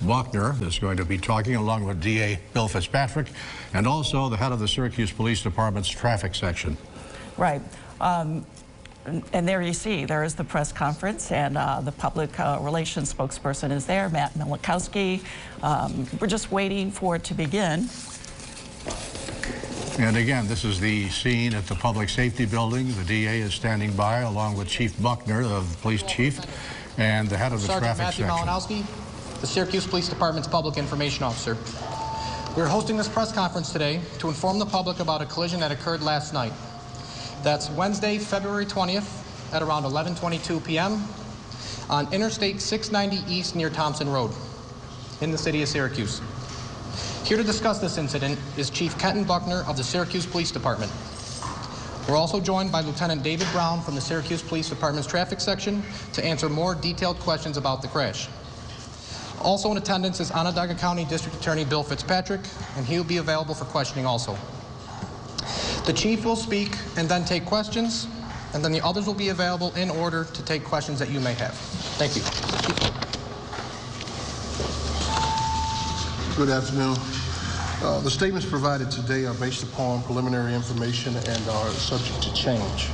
Buckner is going to be talking along with DA Bill Fitzpatrick and also the head of the Syracuse Police Department's traffic section. Right. And there you see, there is the press conference, and the public relations spokesperson is there, Matt Milikowski. We're just waiting for it to begin. And again, this is the scene at the Public Safety Building. The DA is standing by along with Chief Buckner, the police chief, and the head of the Sergeant traffic Matthew section. Malinowski, the Syracuse Police Department's Public Information Officer. We're hosting this press conference today to inform the public about a collision that occurred last night. That's Wednesday, February 20th at around 11:22 p.m. on Interstate 690 East near Thompson Road in the city of Syracuse. Here to discuss this incident is Chief Kenton Buckner of the Syracuse Police Department. We're also joined by Lieutenant David Brown from the Syracuse Police Department's traffic section to answer more detailed questions about the crash. Also in attendance is Onondaga County District Attorney Bill Fitzpatrick, and he'll be available for questioning also. The chief will speak and then take questions, and then the others will be available in order to take questions that you may have. Thank you. Good afternoon. The statements provided today are based upon preliminary information and are subject to change.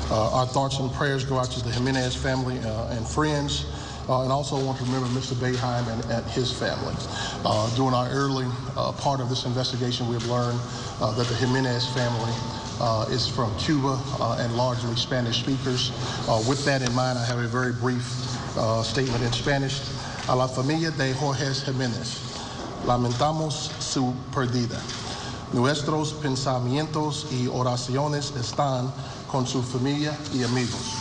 Our thoughts and prayers go out to the Jimenez family and friends, and also want to remember Mr. Boeheim and his family. During our early part of this investigation, we have learned that the Jimenez family is from Cuba and largely Spanish speakers. With that in mind, I have a very brief statement in Spanish. A la familia de Jorge Jimenez. Lamentamos su pérdida. Nuestros pensamientos y oraciones están con su familia y amigos.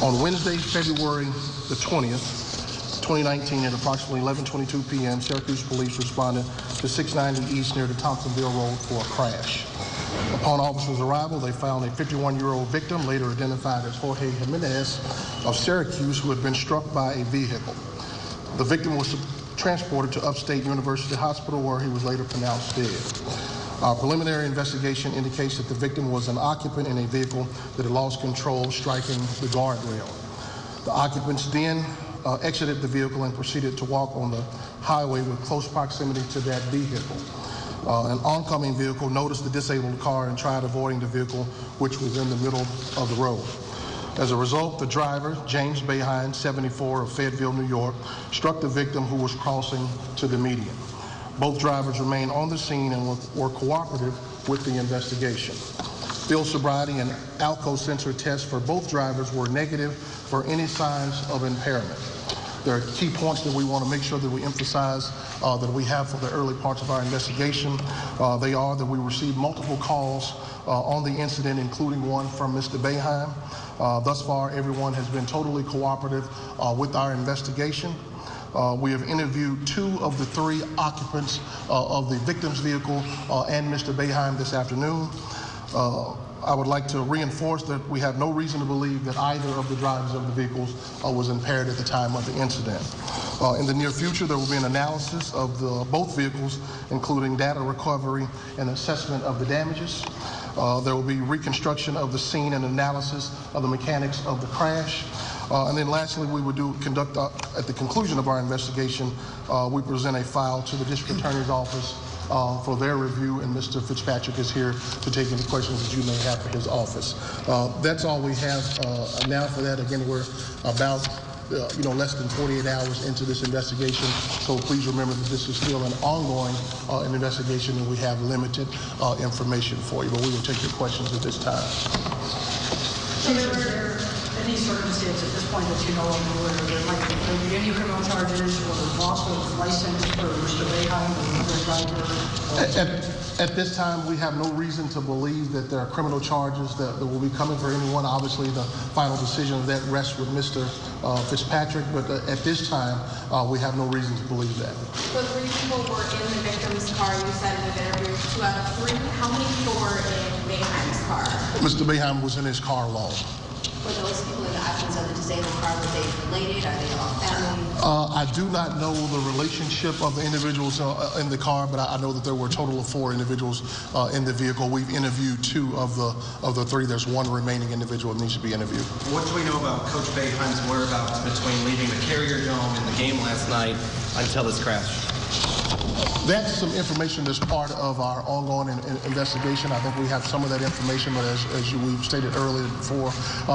On Wednesday, February the 20th, 2019, at approximately 11:22 p.m., Syracuse police responded to 690 East near the Thompsonville Road for a crash. Upon officers' arrival, they found a 51-year-old victim, later identified as Jorge Jimenez of Syracuse, who had been struck by a vehicle. The victim was transported to Upstate University Hospital, where he was later pronounced dead. Our preliminary investigation indicates that the victim was an occupant in a vehicle that had lost control, striking the guardrail. The occupants then exited the vehicle and proceeded to walk on the highway with close proximity to that vehicle. An oncoming vehicle noticed the disabled car and tried avoiding the vehicle, which was in the middle of the road. As a result, the driver, James Boeheim, 74, of Fayetteville, New York, struck the victim who was crossing to the median. Both drivers remained on the scene and were cooperative with the investigation. Field sobriety and alcohol sensor tests for both drivers were negative for any signs of impairment. There are key points that we want to make sure that we emphasize that we have for the early parts of our investigation. They are that we received multiple calls on the incident, including one from Mr. Boeheim. Thus far, everyone has been totally cooperative with our investigation. We have interviewed 2 of the 3 occupants of the victim's vehicle and Mr. Boeheim this afternoon. I would like to reinforce that we have no reason to believe that either of the drivers of the vehicles was impaired at the time of the incident. In the near future, there will be an analysis of both vehicles, including data recovery and assessment of the damages. There will be reconstruction of the scene and analysis of the mechanics of the crash. And then lastly, we would conduct, at the conclusion of our investigation, we present a file to the district attorney's office for their review, and Mr. Fitzpatrick is here to take any questions that you may have for his office. That's all we have now for that. Again, we're about less than 48 hours into this investigation, so please remember that this is still an ongoing investigation, and we have limited information for you, but we will take your questions at this time. So there were any circumstance at this point that you know of where there might be any criminal charges or loss of license for Mr. Boeheim or the driver? At this time, we have no reason to believe that there are criminal charges that will be coming for anyone. Obviously, the final decision of that rests with Mr. Fitzpatrick, but at this time, we have no reason to believe that. So 3 people were in the victim's car. You said in the interview 2 out of 3. How many people were in Boeheim's car? Mr. Boeheim was in his car alone. For those people in the absence of the disabled car, were they related? Are they all family? I do not know the relationship of the individuals in the car, but I know that there were a total of 4 individuals in the vehicle. We've interviewed 2 of the 3. There's 1 remaining individual that needs to be interviewed. What do we know about Coach Boeheim's whereabouts between leaving the Carrier Dome and the game last night until this crash? That's some information that's part of our ongoing investigation. I think we have some of that information, but as we've stated earlier before,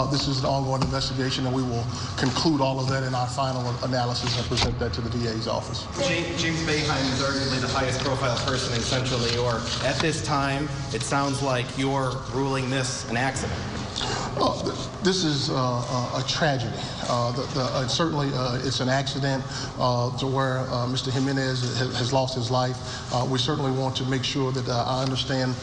this is an ongoing investigation, and we will conclude all of that in our final analysis and present that to the DA's office. James Boeheim is arguably the highest profile person in Central New York. At this time, it sounds like you're ruling this an accident. This is a tragedy. Certainly, it's an accident to where Mr. Jimenez has lost his life. We certainly want to make sure that I understand,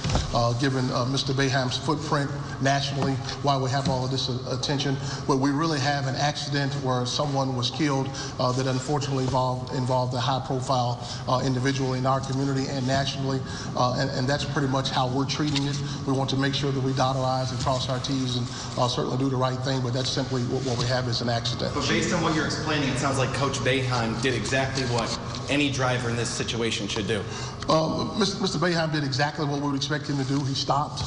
given Mr. Boeheim's footprint nationally, why we have all of this attention. But we really have an accident where someone was killed that unfortunately involved a high-profile individual in our community and nationally, and that's pretty much how we're treating it. We want to make sure that we dot our I's and cross our T's and certainly do the right thing, but that's simply what we have is an accident. But based on what you're explaining, it sounds like Coach Boeheim did exactly what any driver in this situation should do. Mr. Boeheim did exactly what we would expect him to do. He stopped.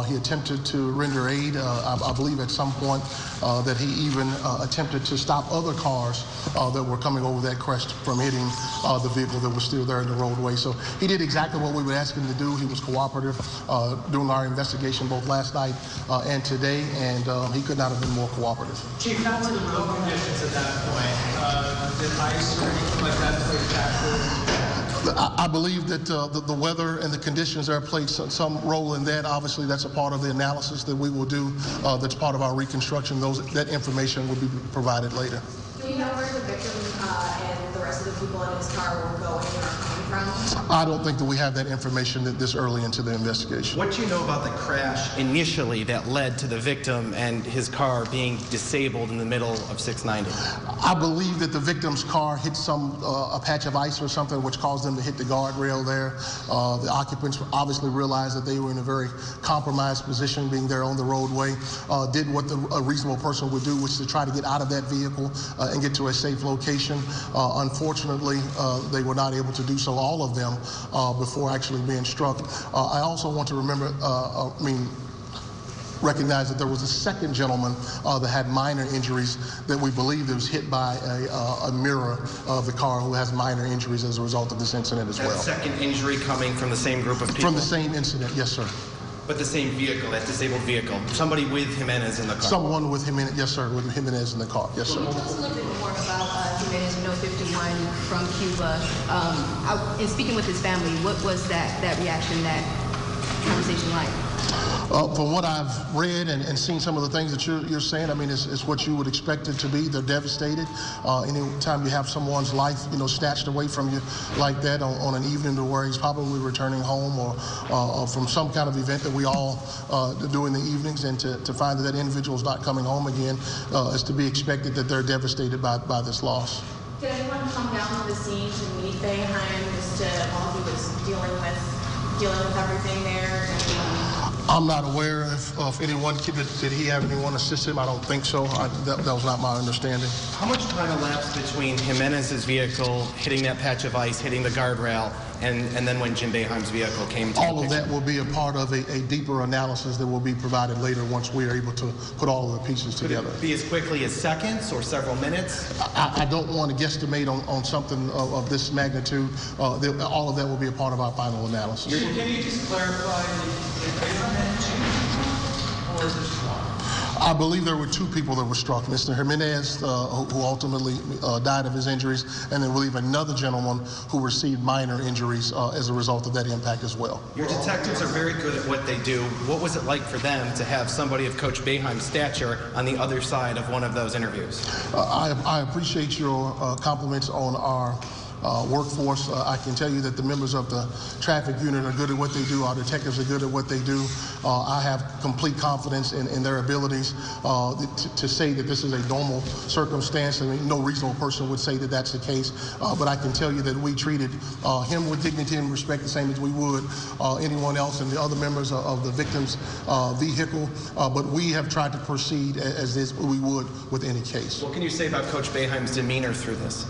He attempted to render aid. I believe at some point that he even attempted to stop other cars that were coming over that crest from hitting the vehicle that was still there in the roadway. So he did exactly what we would ask him to do. He was cooperative during our investigation both last night and today, and he could not have been more cooperative. Chief, how were the road conditions at that point? Did ice or anything like that play a factor? I believe that the weather and the conditions there played some role in that. Obviously, that's a part of the analysis that we will do. That's part of our reconstruction. That information will be provided later. Do you know where the victim and the rest of the people in his car were going or coming from? I don't think that we have that information this early into the investigation. What do you know about the crash initially that led to the victim and his car being disabled in the middle of 690? I believe that the victim's car hit a patch of ice or something, which caused them to hit the guardrail there. The occupants obviously realized that they were in a very compromised position, being there on the roadway. Did what a reasonable person would do, which is to try to get out of that vehicle and get to a safe location. Unfortunately, they were not able to do so, all of them, before actually being struck. I also want to recognize that there was a second gentleman that had minor injuries that we believe that was hit by a mirror of the car, who has minor injuries as a result of this incident as well. That second injury coming from the same group of people? From the same incident, yes, sir. But the same vehicle, that disabled vehicle, somebody with Jimenez in the car? Someone with Jimenez, yes, sir, with Jimenez in the car, yes, sir. Tell us a little bit more about Jimenez, 51 from Cuba. In speaking with his family, what was that reaction, that conversation like? From what I've read and seen some of the things that you're saying, I mean, it's what you would expect it to be. They're devastated. Anytime you have someone's life, snatched away from you like that on an evening to where he's probably returning home or from some kind of event that we all do in the evenings, and to find that individual's not coming home again, is to be expected that they're devastated by this loss. Did anyone come down to the scene to meet Boeheim while he was dealing with everything there? I'm not aware of anyone. Did he have anyone assist him? I don't think so. That was not my understanding. How much time elapsed between Jimenez's vehicle hitting that patch of ice, hitting the guardrail, and then when Jim Boeheim's vehicle came to all of that will be a part of a deeper analysis that will be provided later once we are able to put all of the pieces together. Could it be as quickly as seconds or several minutes? I don't want to guesstimate on something of this magnitude. All of that will be a part of our final analysis. Can you just clarify if Boeheim or is this one? I believe there were 2 people that were struck. Mr. Jimenez, who ultimately died of his injuries, and then we believe another gentleman who received minor injuries as a result of that impact as well. Your detectives are very good at what they do. What was it like for them to have somebody of Coach Boeheim's stature on the other side of one of those interviews? I appreciate your compliments on our workforce. I can tell you that the members of the traffic unit are good at what they do. Our detectives are good at what they do. I have complete confidence in their abilities to say that this is a normal circumstance. I mean, no reasonable person would say that that's the case, but I can tell you that we treated him with dignity and respect the same as we would anyone else and the other members of the victim's vehicle, but we have tried to proceed as we would with any case. What can you say about Coach Boeheim's demeanor through this?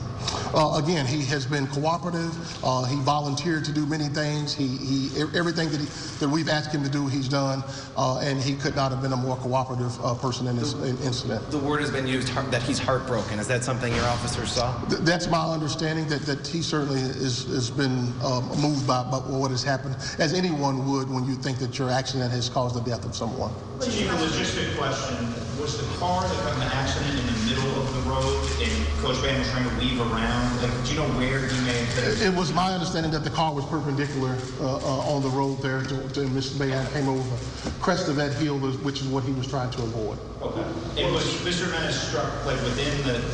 Again, he has been cooperative. He volunteered to do many things. Everything that we've asked him to do, he's done, and he could not have been a more cooperative person in this incident. The word has been used that he's heartbroken. Is that something your officers saw? That's my understanding, that he certainly has been moved by what has happened, as anyone would when you think that your accident has caused the death of someone. Chief, a logistic question. Was the car that got in the accident in the middle of the road and Coach Boeheim was trying to weave around? Like, do you know where he may have been? It was my understanding that the car was perpendicular on the road there to Mr. Boeheim came over the crest of that hill, which is what he was trying to avoid. Okay. And was Mr. Menace struck like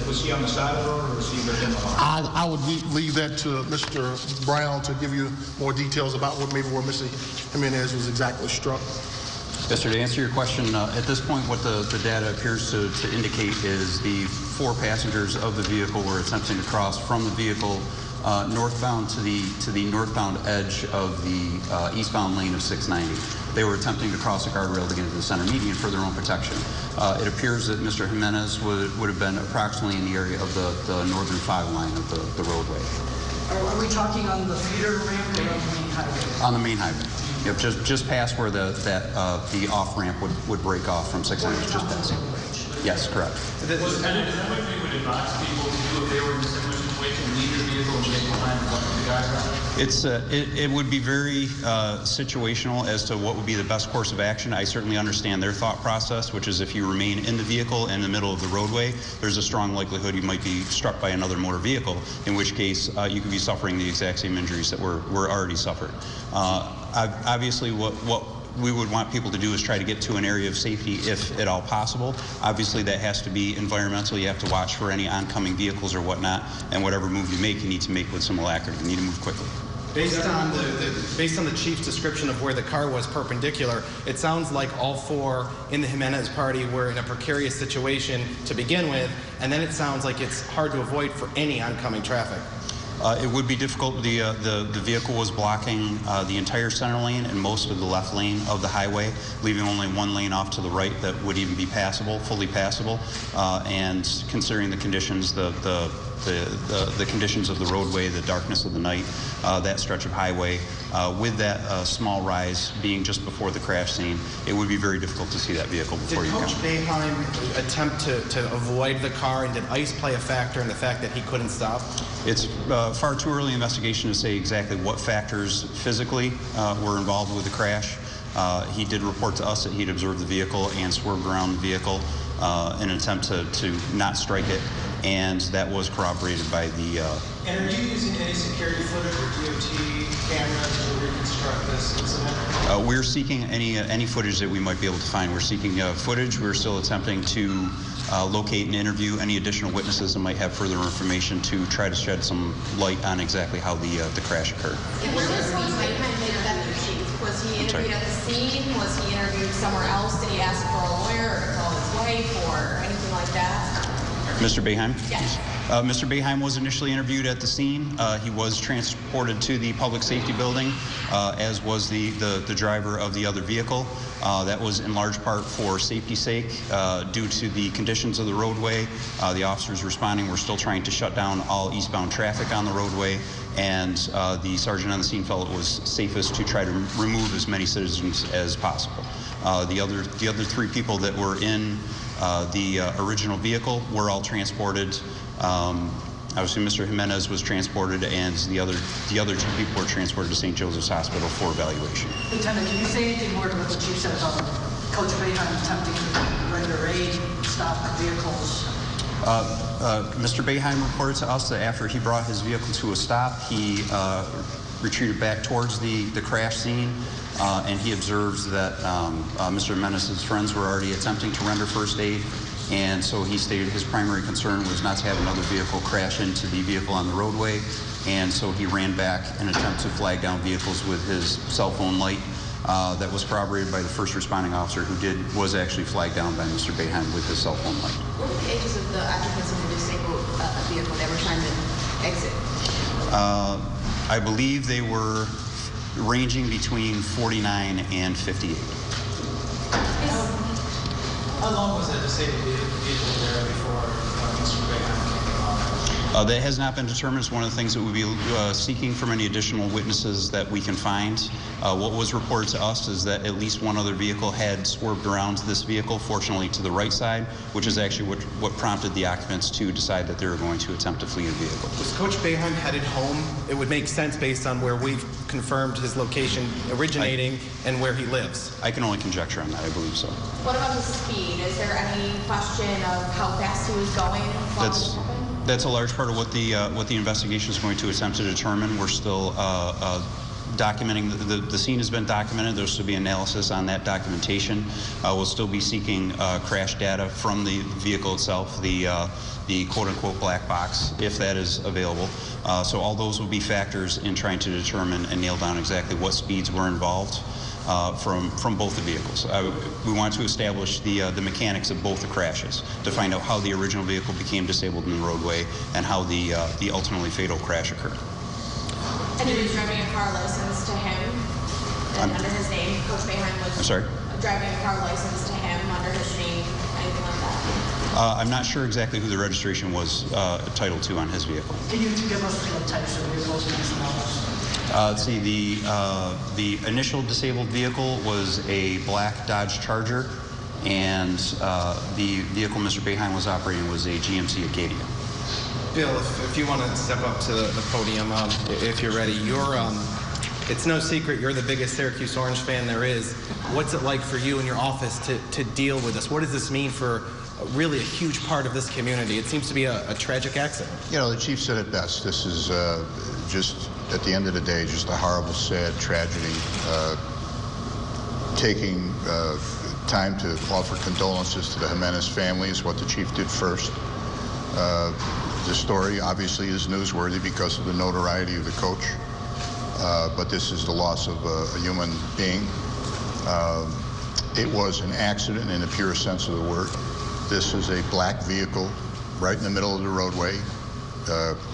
was he on the side of the road or was he within the line? I would leave that to Mr. Brown to give you more details about where Mr. Jimenez was exactly struck. Yes, sir. To answer your question, at this point, what the data appears to indicate is the 4 passengers of the vehicle were attempting to cross from the vehicle northbound to the northbound edge of the eastbound lane of 690. They were attempting to cross a guardrail to get into the center median for their own protection. It appears that Mr. Jimenez would have been approximately in the area of the northern 5 line of the roadway. Are we talking on the feeder ramp or on the main highway? On the main highway. Yep, just past where the off ramp would break off from 600. Just past. Yes, correct. Is that what you would advise people to do if they were in a similar situation, leave the vehicle and get behind the guy? It would be very situational as to what would be the best course of action. I certainly understand their thought process, which is if you remain in the vehicle in the middle of the roadway, there's a strong likelihood you might be struck by another motor vehicle, in which case you could be suffering the exact same injuries that were already suffered. Obviously, what we would want people to do is try to get to an area of safety if at all possible. Obviously, that has to be environmental. You have to watch for any oncoming vehicles or whatnot, and whatever move you make, you need to make with some alacrity. You need to move quickly. Based on the chief's description of where the car was perpendicular, it sounds like all 4 in the Jimenez party were in a precarious situation to begin with, and then it sounds like it's hard to avoid for any oncoming traffic. It would be difficult. The vehicle was blocking the entire center lane and most of the left lane of the highway, leaving only 1 lane off to the right that would even be passable, fully passable. And considering the conditions, the conditions of the roadway, the darkness of the night, that stretch of highway, with that small rise being just before the crash scene, it would be very difficult to see that vehicle before you come. Did Coach Boeheim attempt to avoid the car, and did ice play a factor in the fact that he couldn't stop? It's far too early investigation to say exactly what factors physically were involved with the crash. He did report to us that he'd observed the vehicle and swerved around the vehicle in an attempt to not strike it, and that was corroborated by the... And are you using any security footage or DOT cameras to reconstruct this incident? We're seeking any footage that we might be able to find. We're seeking footage. We're still attempting to locate and interview any additional witnesses that might have further information to try to shed some light on exactly how the crash occurred. Was he interviewed at the scene? Was he interviewed somewhere else? Did he ask for a lawyer or to call his wife or anything like that? Mr. Boeheim? Yes. Mr. Boeheim was initially interviewed at the scene. He was transported to the public safety building, as was the driver of the other vehicle. That was in large part for safety's sake due to the conditions of the roadway. The officers responding were still trying to shut down all eastbound traffic on the roadway, and the sergeant on the scene felt it was safest to try to remove as many citizens as possible. The other 3 people that were in the original vehicle were all transported. Obviously, Mr. Jimenez was transported, and the other 2 people were transported to St. Joseph's Hospital for evaluation. Lieutenant, can you say anything more to what the chief said about Coach Boeheim attempting to render aid, stop vehicles? Mr. Boeheim reported to us that after he brought his vehicle to a stop, he retreated back towards the crash scene, and he observed that Mr. Jimenez's friends were already attempting to render first aid. And so he stated his primary concern was not to have another vehicle crash into the vehicle on the roadway, and so he ran back in an attempt to flag down vehicles with his cell phone light. That was corroborated by the first responding officer who was actually flagged down by Mr. Boeheim with his cell phone light. What were the ages of the occupants of the disabled vehicle that were trying to exit? I believe they were ranging between 49 and 58. How long was that disabled vehicle there before Mr. Boeheim came along? That has not been determined. It's one of the things that we'll be seeking from any additional witnesses that we can find. What was reported to us is that at least one other vehicle had swerved around this vehicle, fortunately to the right side, which is actually what prompted the occupants to decide that they were going to attempt to flee the vehicle. Was Coach Boeheim headed home? It would make sense based on where we've confirmed his location originating and where he lives. I can only conjecture on that. I believe so. What about his speed? Is there any question of how fast he was going while this happened? That's a large part of what the investigation is going to attempt to determine. We're still documenting. The scene has been documented. There's to be analysis on that documentation. We'll still be seeking crash data from the vehicle itself, the quote-unquote black box, if that is available. So all those will be factors in trying to determine and nail down exactly what speeds were involved. From both the vehicles. We want to establish the mechanics of both the crashes to find out how the original vehicle became disabled in the roadway and how the ultimately fatal crash occurred. And he was driving a car licensed to him and under his name. Coach Boeheim was driving a car licensed to him under his name, anything like that? I'm not sure exactly who the registration was titled to on his vehicle. Can you give us the types of vehicles and nationalities? Let's see, the initial disabled vehicle was a black Dodge Charger, and the vehicle Mr. Boeheim was operating was a GMC Acadia. Bill, if you want to step up to the podium, if you're ready, it's no secret you're the biggest Syracuse Orange fan there is. What's it like for you and your office to deal with this? What does this mean for really a huge part of this community? It seems to be a tragic accident. You know, the chief said it best. This is just, at the end of the day, just a horrible, sad tragedy. Taking time to offer condolences to the Jimenez family is what the chief did first. The story obviously is newsworthy because of the notoriety of the coach, but this is the loss of a human being. It was an accident in the pure sense of the word. This is a black vehicle right in the middle of the roadway.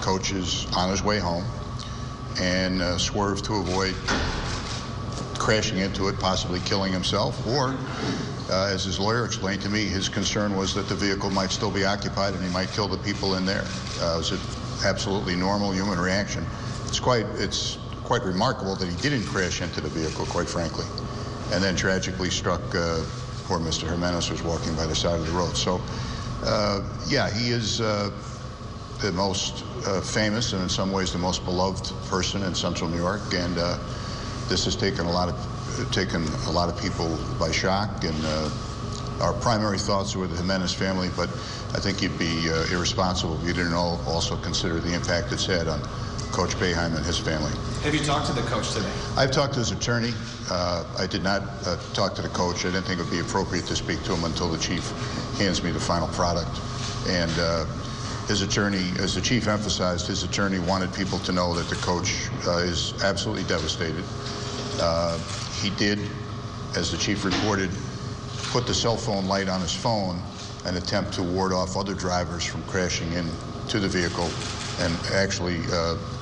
Coach is on his way home and swerved to avoid crashing into it, possibly killing himself, or as his lawyer explained to me, his concern was that the vehicle might still be occupied and he might kill the people in there. It was an absolutely normal human reaction. It's quite remarkable that he didn't crash into the vehicle, quite frankly, and then tragically struck poor Mr. Jimenez, who was walking by the side of the road. So, yeah, he is the most famous and in some ways the most beloved person in Central New York, and this has taken a lot of people by shock, and our primary thoughts are with the Jimenez family, but I think you'd be irresponsible if you didn't also consider the impact it's had on Coach Boeheim and his family. Have you talked to the coach today? I've talked to his attorney. I did not talk to the coach. I didn't think it would be appropriate to speak to him until the chief hands me the final product. And his attorney, as the chief emphasized, his attorney wanted people to know that the coach is absolutely devastated. He did, as the chief reported, put the cell phone light on his phone and attempt to ward off other drivers from crashing into the vehicle, and actually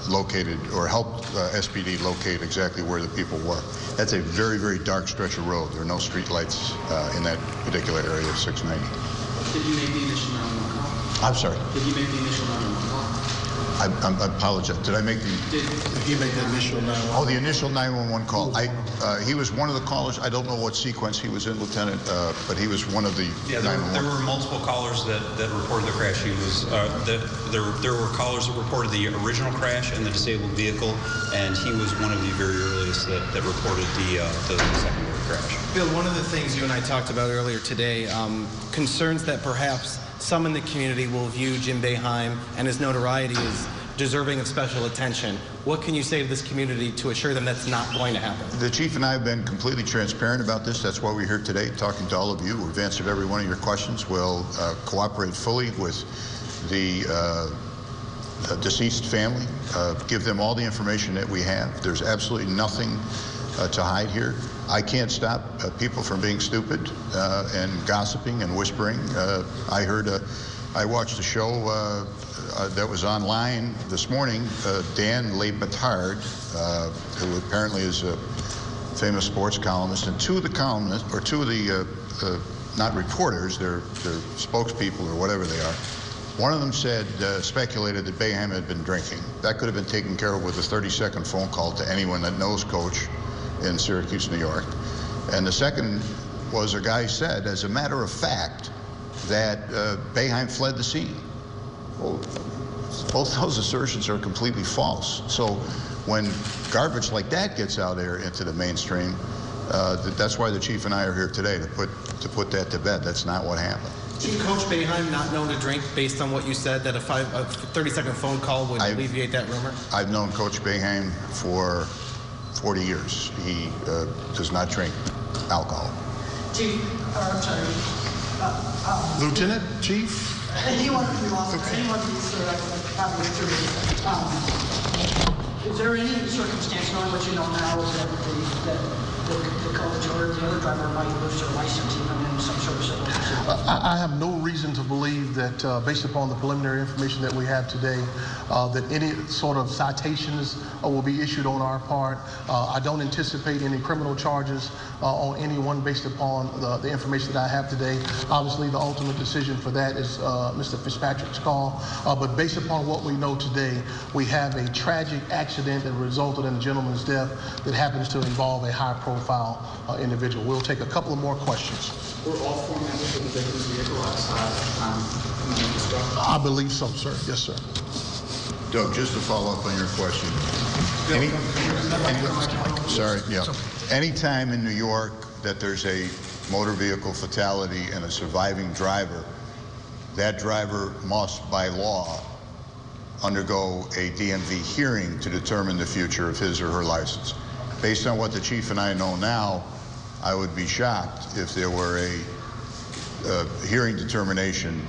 located or helped SPD locate exactly where the people were. That's a very, very dark stretch of road. There are no street lights in that particular area of 690. Did you make the initial 911 call? I'm sorry? Did you make the initial 911 call? I apologize. Did I make the... Did he make the initial 911? Oh, the initial 911 call. He was one of the callers. I don't know what sequence he was in, Lieutenant, but he was one of the 911. There were multiple callers that reported the crash. He was there were callers that reported the original crash and the disabled vehicle, and he was one of the very earliest that reported the secondary crash. Bill, one of the things you and I talked about earlier today, concerns that perhaps some in the community will view Jim Boeheim and his notoriety as deserving of special attention. What can you say to this community to assure them that's not going to happen? The chief and I have been completely transparent about this. That's why we're here today, talking to all of you. We've answered every one of your questions. We'll cooperate fully with the deceased family, give them all the information that we have. There's absolutely nothing to hide here. I can't stop people from being stupid and gossiping and whispering. I watched a show that was online this morning. Dan Le Batard, who apparently is a famous sports columnist, and two of the not reporters, they're spokespeople or whatever they are. One of them speculated that Boeheim had been drinking. That could have been taken care of with a 30-second phone call to anyone that knows Coach in Syracuse, New York. And the second was a guy said, as a matter of fact, that Boeheim fled the scene. Well, both those assertions are completely false. So when garbage like that gets out there into the mainstream, that's why the chief and I are here today, to put that to bed. That's not what happened. Chief, Coach Boeheim not known to drink based on what you said, that a 30-second phone call would alleviate that rumor? I've known Coach Boeheim for 40 years. He does not drink alcohol. Chief, I'm sorry. Lieutenant, Chief? Anyone can be lost. Anyone can be probably Is there any circumstance, knowing what you know now, that the coach or the other driver might lose their license even in some sort of civil proceeding? I have no reason to believe that, based upon the preliminary information that we have today, that any sort of citations will be issued on our part. I don't anticipate any criminal charges on anyone based upon the information that I have today. Obviously, the ultimate decision for that is Mr. Fitzpatrick's call. But based upon what we know today, we have a tragic accident that resulted in a gentleman's death that happens to involve a high-profile individual. We'll take a couple of more questions. Were all four members of the victim's vehicle outside I believe so, sir. Yes, sir. Doug, just to follow up on your question. Anytime in New York that there's a motor vehicle fatality and a surviving driver, that driver must, by law, undergo a DMV hearing to determine the future of his or her license. Based on what the chief and I know now, I would be shocked if there were a hearing determination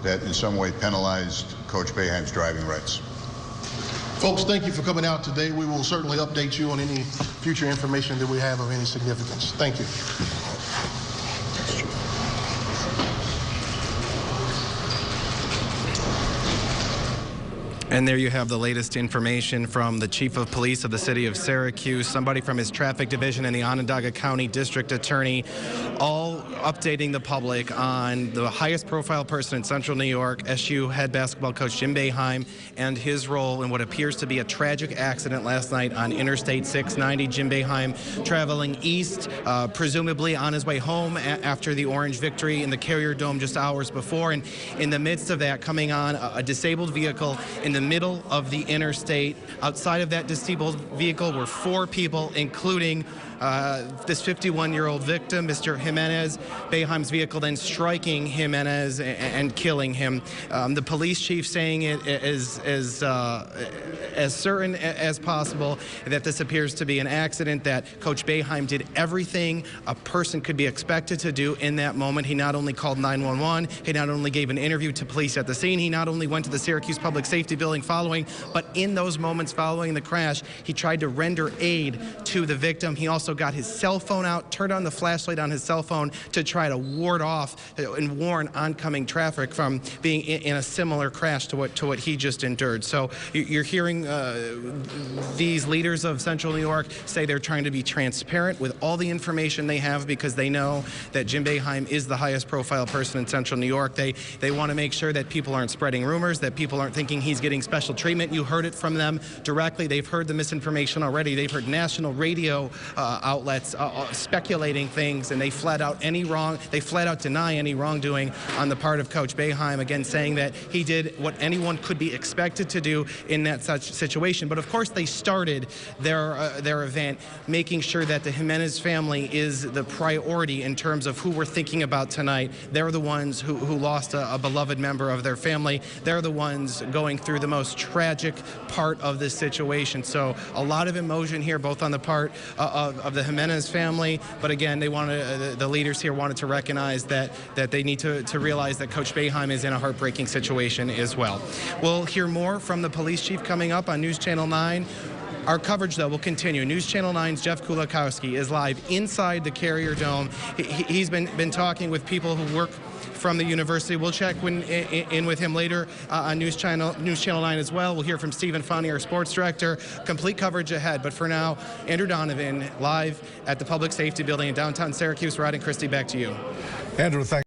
that in some way penalized Coach Boeheim's driving rights. Folks, thank you for coming out today. We will certainly update you on any future information that we have of any significance. Thank you. And there you have the latest information from the Chief of Police of the city of Syracuse, somebody from his traffic division and the Onondaga County District Attorney, all updating the public on the highest profile person in Central New York, SU head basketball coach Jim Boeheim, and his role in what appears to be a tragic accident last night on Interstate 690. Jim Boeheim traveling east, presumably on his way home after the Orange victory in the Carrier Dome just hours before, and in the midst of that, coming on a disabled vehicle in the middle of the interstate. Outside of that disabled vehicle were four people, including this 51-year-old victim, Mr. Jimenez. Boeheim's vehicle then striking Jimenez and killing him. The police chief saying it as certain as possible that this appears to be an accident, that Coach Boeheim did everything a person could be expected to do in that moment. He not only called 911, he not only gave an interview to police at the scene, he not only went to the Syracuse Public Safety Building following, but in those moments following the crash, he tried to render aid to the victim. He also got his cell phone out, turned on the flashlight on his cell phone to try to ward off and warn oncoming traffic from being in a similar crash to what he just endured. So you're hearing these leaders of Central New York say they're trying to be transparent with all the information they have, because they know that Jim Boeheim is the highest profile person in Central New York. They want to make sure that people aren't spreading rumors, that people aren't thinking he's getting special treatment. You heard it from them directly. They've heard the misinformation already. They've heard national radio outlets speculating things, and they flat out deny any wrongdoing on the part of Coach Boeheim, again saying that he did what anyone could be expected to do in that such situation. But of course they started their event making sure that the Jimenez family is the priority in terms of who we're thinking about tonight. They're the ones who lost a beloved member of their family. They're the ones going through the most tragic part of this situation. So a lot of emotion here, both on the part of of the Jimenez family. But again, they the leaders here wanted to recognize that they need to realize that Coach Boeheim is in a heartbreaking situation as well. We'll hear more from the police chief coming up on News Channel 9. Our coverage, though, will continue. News Channel 9's Jeff Kulakowski is live inside the Carrier Dome. He's been talking with people who work from the university. We'll check in with him later on News Channel 9 as well. We'll hear from Stephen Fani, our sports director. Complete coverage ahead. But for now, Andrew Donovan live at the Public Safety Building in downtown Syracuse. Rod and Christy, back to you. Andrew, thank you.